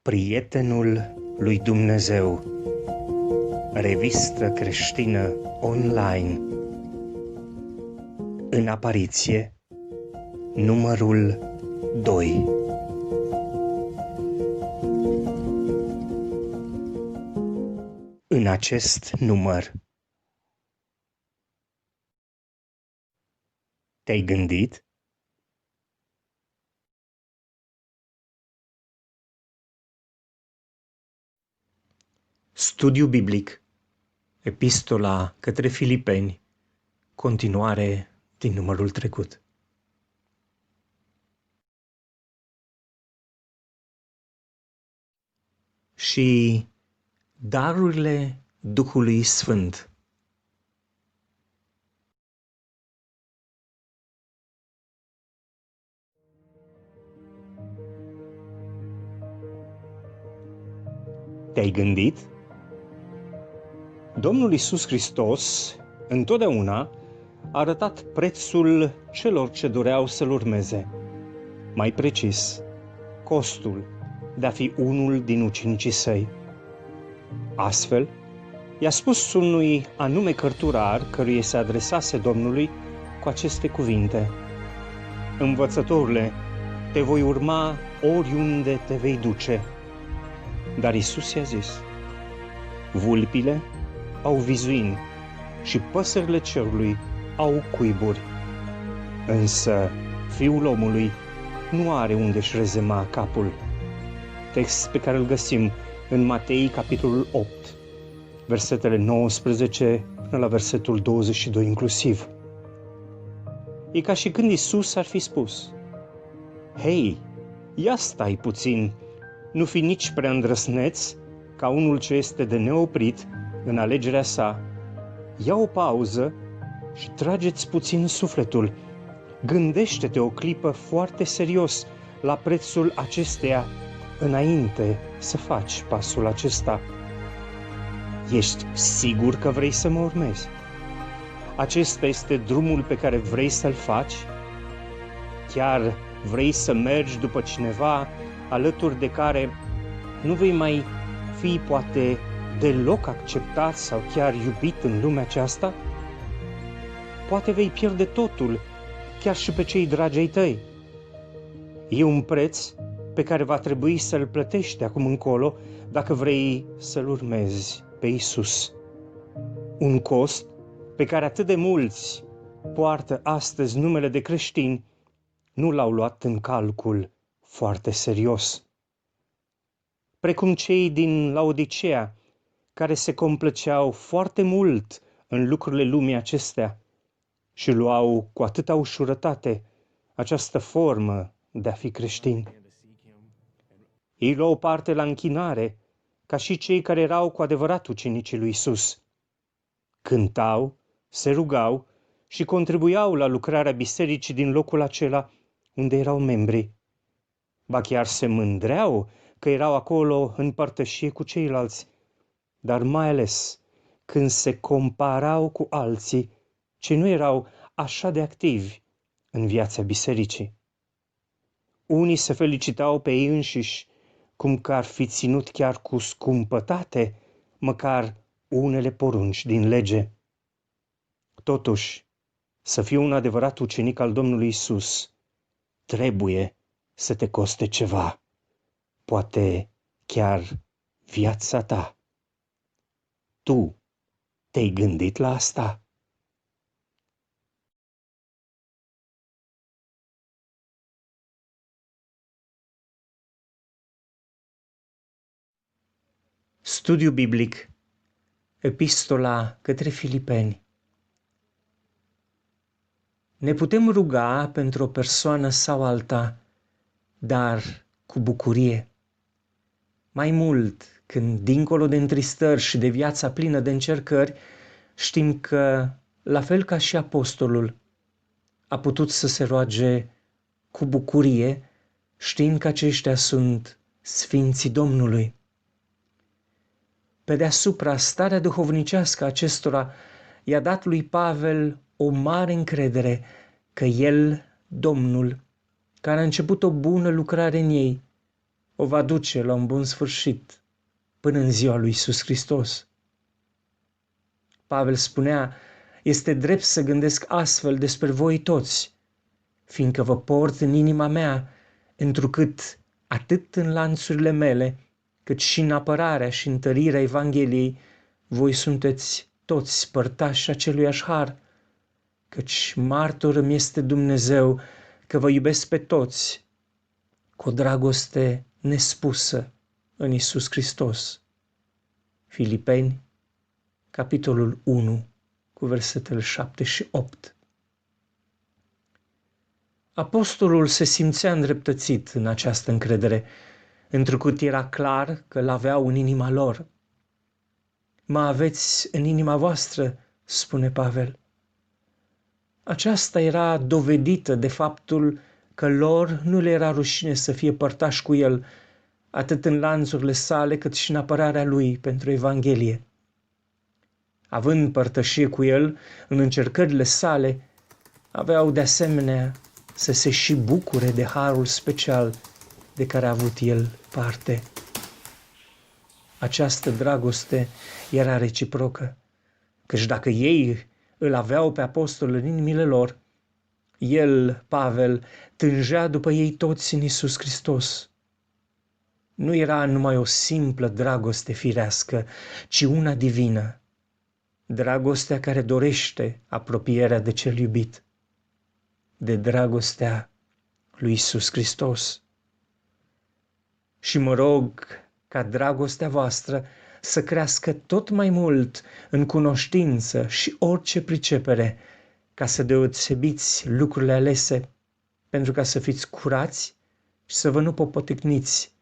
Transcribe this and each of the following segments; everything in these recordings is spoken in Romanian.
Prietenul lui Dumnezeu, revistă creștină online, în apariție, numărul 2. În acest număr, te-ai gândit? Studiu biblic, Epistola către Filipeni, continuare din numărul trecut. Și darurile Duhului Sfânt. Te-ai gândit? Domnul Iisus Hristos întotdeauna a arătat prețul celor ce doreau să-L urmeze. Mai precis, costul de a fi unul din ucenicii Săi. Astfel, i-a spus unui anume cărturar căruia se adresase Domnului cu aceste cuvinte: Învățătorule, te voi urma oriunde te vei duce. Dar Iisus i-a zis: vulpile au vizuini și păsările cerului au cuiburi, însă Fiul omului nu are unde-și rezema capul. Text pe care îl găsim în Matei, capitolul 8, versetele 19 până la versetul 22 inclusiv. E ca și când Iisus ar fi spus: hei, ia stai puțin, nu fi nici prea îndrăsneț ca unul ce este de neoprit în alegerea sa. Ia o pauză și trageți puțin sufletul. Gândește-te o clipă foarte serios la prețul acesteia înainte să faci pasul acesta. Ești sigur că vrei să mă urmezi? Acesta este drumul pe care vrei să-l faci? Chiar vrei să mergi după cineva alături de care nu vei mai fi poate deloc acceptat sau chiar iubit în lumea aceasta? Poate vei pierde totul, chiar și pe cei dragi ai tăi. E un preț pe care va trebui să-l plătești de acum încolo dacă vrei să-l urmezi pe Iisus. Un cost pe care atât de mulți poartă astăzi numele de creștini nu l-au luat în calcul foarte serios. Precum cei din Laodicea, care se complăceau foarte mult în lucrurile lumii acestea și luau cu atâta ușurătate această formă de a fi creștini. Ei luau parte la închinare, ca și cei care erau cu adevărat ucenicii lui Iisus. Cântau, se rugau și contribuiau la lucrarea bisericii din locul acela unde erau membri. Ba chiar se mândreau că erau acolo în părtășie cu ceilalți, dar mai ales când se comparau cu alții ce nu erau așa de activi în viața bisericii. Unii se felicitau pe ei înșiși, cum că ar fi ținut chiar cu scumpătate, măcar unele porunci din lege. Totuși, să fii un adevărat ucenic al Domnului Iisus, trebuie să te coste ceva, poate chiar viața ta. Tu te-ai gândit la asta? Studiu biblic, Epistola către Filipeni. Ne putem ruga pentru o persoană sau alta, dar cu bucurie. Mai mult, când, dincolo de întristări și de viața plină de încercări, știm că, la fel ca și apostolul, a putut să se roage cu bucurie, știind că aceștia sunt sfinții Domnului. Pe deasupra, starea duhovnicească acestora i-a dat lui Pavel o mare încredere că el, Domnul, care a început o bună lucrare în ei, o va duce la un bun sfârșit până în ziua lui Iisus Hristos. Pavel spunea, este drept să gândesc astfel despre voi toți, fiindcă vă port în inima mea, întrucât atât în lanțurile mele, cât și în apărarea și întărirea Evangheliei, voi sunteți toți părtași aceluiași har, căci martor îmi este Dumnezeu că vă iubesc pe toți cu o dragoste nespusă în Iisus Hristos. Filipeni, capitolul 1, cu versetele 7 și 8. Apostolul se simțea îndreptățit în această încredere, întrucât era clar că l-aveau în inima lor. Mă aveți în inima voastră, spune Pavel. Aceasta era dovedită de faptul că lor nu le era rușine să fie părtași cu el, atât în lanțurile sale, cât și în apărarea lui pentru Evanghelie. Având părtășie cu el în încercările sale, aveau de asemenea să se și bucure de harul special de care a avut el parte. Această dragoste era reciprocă, căci dacă ei îl aveau pe apostol în inimile lor, el, Pavel, tângea după ei toți în Iisus Hristos. Nu era numai o simplă dragoste firească, ci una divină, dragostea care dorește apropierea de cel iubit, de dragostea lui Iisus Hristos. Și mă rog ca dragostea voastră să crească tot mai mult în cunoștință și orice pricepere, ca să deosebiți lucrurile alese, pentru ca să fiți curați și să vă nu popoticniți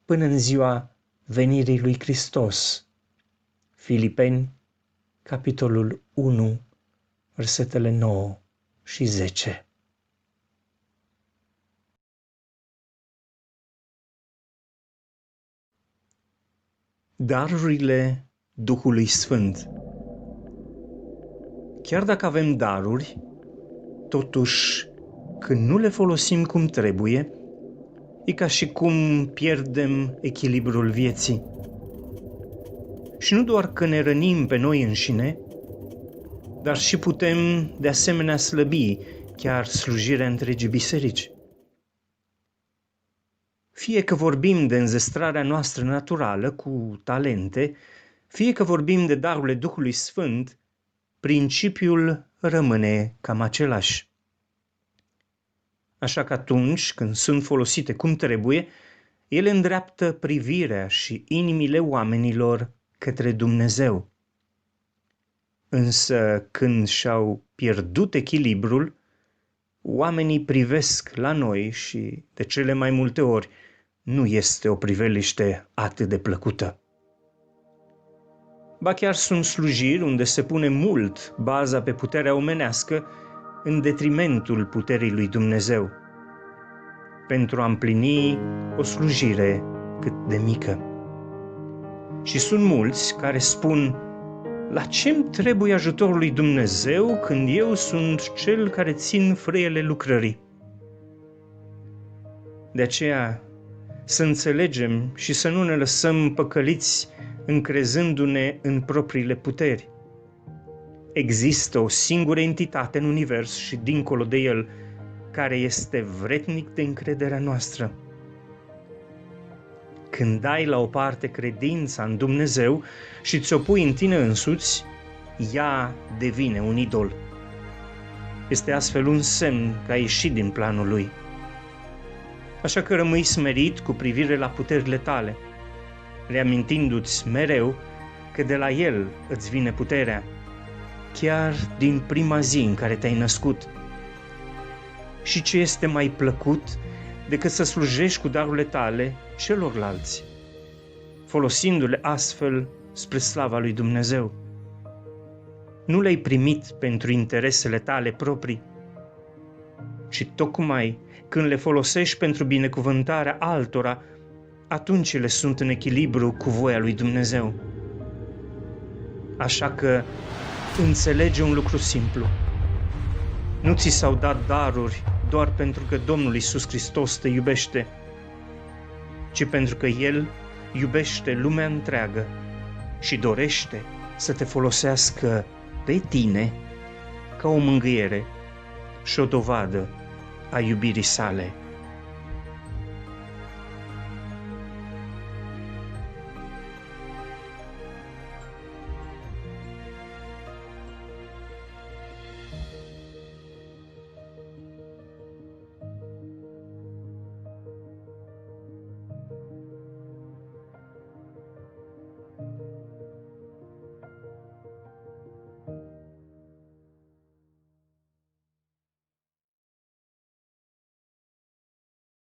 până în ziua venirii lui Hristos. Filipeni, capitolul 1, versetele 9 și 10. Darurile Duhului Sfânt. Chiar dacă avem daruri, totuși, când nu le folosim cum trebuie, e ca și cum pierdem echilibrul vieții. Și nu doar că ne rănim pe noi înșine, dar și putem de asemenea slăbi chiar slujirea întregii biserici. Fie că vorbim de înzestrarea noastră naturală cu talente, fie că vorbim de darurile Duhului Sfânt, principiul rămâne cam același. Așa că atunci când sunt folosite cum trebuie, ele îndreaptă privirea și inimile oamenilor către Dumnezeu. Însă când și-au pierdut echilibrul, oamenii privesc la noi și, de cele mai multe ori, nu este o priveliște atât de plăcută. Ba chiar sunt slujiri unde se pune mult baza pe puterea omenească în detrimentul puterii lui Dumnezeu, pentru a împlini o slujire cât de mică. Și sunt mulți care spun, la ce-mi trebuie ajutorul lui Dumnezeu când eu sunt cel care țin frâiele lucrării? De aceea, să înțelegem și să nu ne lăsăm păcăliți încrezându-ne în propriile puteri. Există o singură entitate în univers și dincolo de el, care este vrednic de încrederea noastră. Când dai la o parte credința în Dumnezeu și ți-o pui în tine însuți, ea devine un idol. Este astfel un semn că ai ieșit din planul lui. Așa că rămâi smerit cu privire la puterile tale, reamintindu-ți mereu că de la el îți vine puterea, chiar din prima zi în care te-ai născut. Și ce este mai plăcut decât să slujești cu darurile tale celorlalți, folosindu-le astfel spre slava lui Dumnezeu. Nu le-ai primit pentru interesele tale proprii, ci tocmai când le folosești pentru binecuvântarea altora, atunci ele sunt în echilibru cu voia lui Dumnezeu. Așa că înțelege un lucru simplu. Nu ți s-au dat daruri doar pentru că Domnul Iisus Hristos te iubește, ci pentru că El iubește lumea întreagă și dorește să te folosească pe tine ca o mângâiere și o dovadă a iubirii sale.